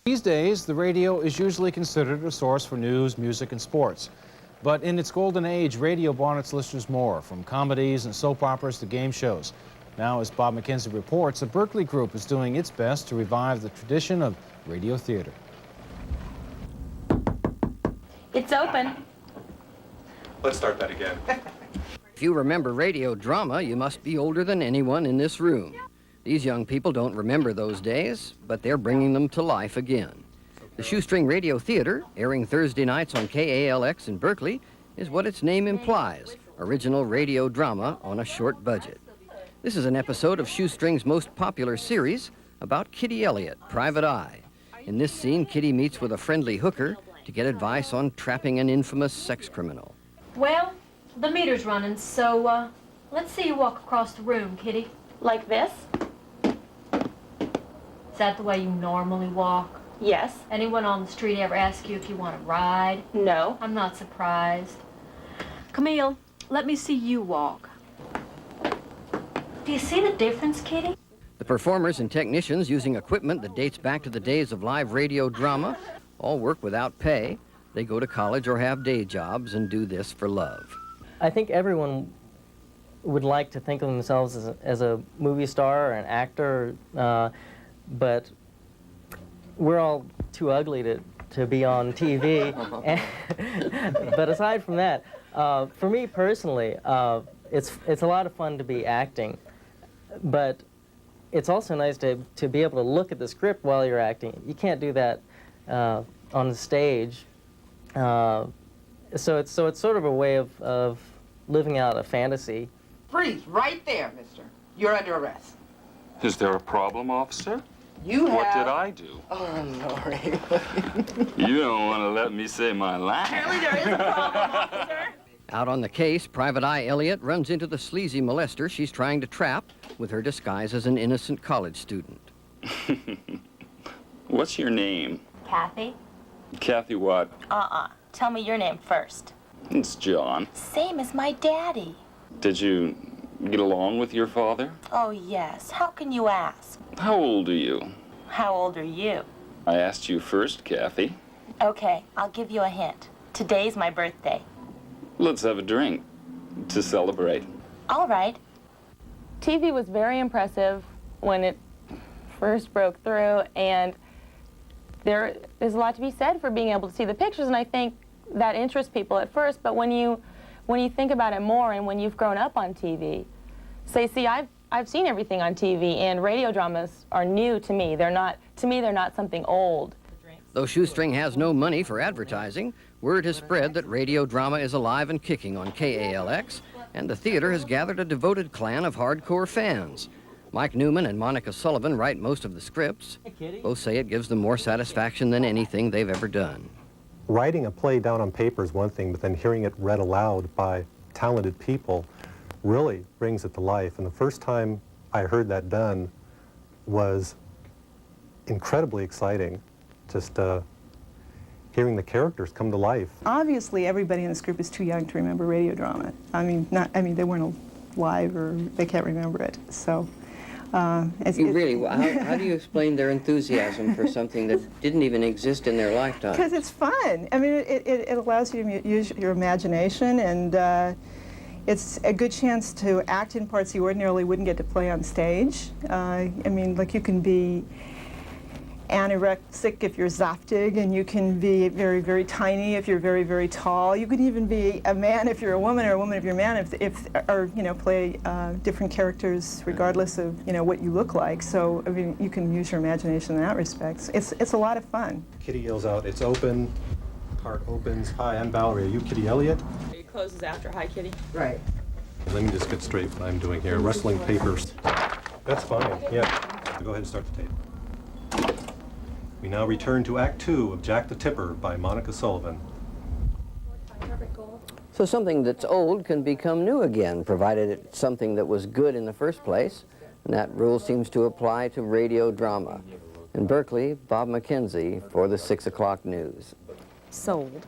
These days, the radio is usually considered a source for news, music, and sports. But in its golden age, radio brought its listeners more, from comedies and soap operas to game shows. Now, as Bob MacKenzie reports, the Berkeley group is doing its best to revive the tradition of radio theater. It's open. Let's start that again. If you remember radio drama, you must be older than anyone in this room. These young people don't remember those days, but they're bringing them to life again. The Shoestring Radio Theatre, airing Thursday nights on KALX in Berkeley, is what its name implies, original radio drama on a short budget. This is an episode of Shoestring's most popular series about Kitty Elliott, Private Eye. In this scene, Kitty meets with a friendly hooker to get advice on trapping an infamous sex criminal. Well, the meter's running, so let's see you walk across the room, Kitty. Like this? Is that the way you normally walk? Yes. Anyone on the street ever ask you if you want to ride? No. I'm not surprised. Camille, let me see you walk. Do you see the difference, Kitty? The performers and technicians, using equipment that dates back to the days of live radio drama, all work without pay. They go to college or have day jobs and do this for love. I think everyone would like to think of themselves as a movie star or an actor, but we're all too ugly to be on TV. But aside from that, for me personally, it's a lot of fun to be acting, but it's also nice to be able to look at the script while you're acting. You can't do that on the stage. So it's sort of a way of living out a fantasy. Freeze, right there, mister. You're under arrest. Is there a problem, officer? What did I do? Oh, Lordy. You don't want to let me say my line. Apparently there is a problem, officer. Out on the case, Private Eye Elliott runs into the sleazy molester she's trying to trap with her disguise as an innocent college student. What's your name? Kathy? Kathy what? Tell me your name first. It's John. Same as my daddy. Did you get along with your father? Oh, yes. How can you ask? How old are you? How old are you? I asked you first, Kathy. Okay, I'll give you a hint. Today's my birthday. Let's have a drink to celebrate. All right. TV was very impressive when it first broke through, and there's a lot to be said for being able to see the pictures, and I think that interests people at first, but when you think about it more and when you've grown up on TV, see, I've seen everything on TV, and radio dramas are new to me. They're not something old. Though Shoestring has no money for advertising, word has spread that radio drama is alive and kicking on KALX, and the theater has gathered a devoted clan of hardcore fans. Mike Newman and Monica Sullivan write most of the scripts. Both say it gives them more satisfaction than anything they've ever done. Writing a play down on paper is one thing, but then hearing it read aloud by talented people really brings it to life. And the first time I heard that done was incredibly exciting, just hearing the characters come to life. Obviously, everybody in this group is too young to remember radio drama. I mean, they weren't alive or they can't remember it. So. How do you explain their enthusiasm for something that didn't even exist in their lifetime? Because it's fun. I mean, it allows you to use your imagination, and it's a good chance to act in parts you ordinarily wouldn't get to play on stage. I mean, like you can be anorexic if you're Zaftig, and you can be very, very tiny if you're very, very tall. You could even be a man if you're a woman, or a woman if you're a man, or play different characters regardless of what you look like. So I mean, you can use your imagination in that respect. It's a lot of fun. Kitty yells out, "It's open." Part opens. "Hi, I'm Valerie. Are you Kitty Elliott?" It closes after "Hi, Kitty." Right. Let me just get straight what I'm doing here. Rustling papers. That's fine. Yeah. Go ahead and start the tape. We now return to Act 2 of Jack the Tipper by Monica Sullivan. So something that's old can become new again, provided it's something that was good in the first place. And that rule seems to apply to radio drama. In Berkeley, Bob MacKenzie for the 6 o'clock news. Sold.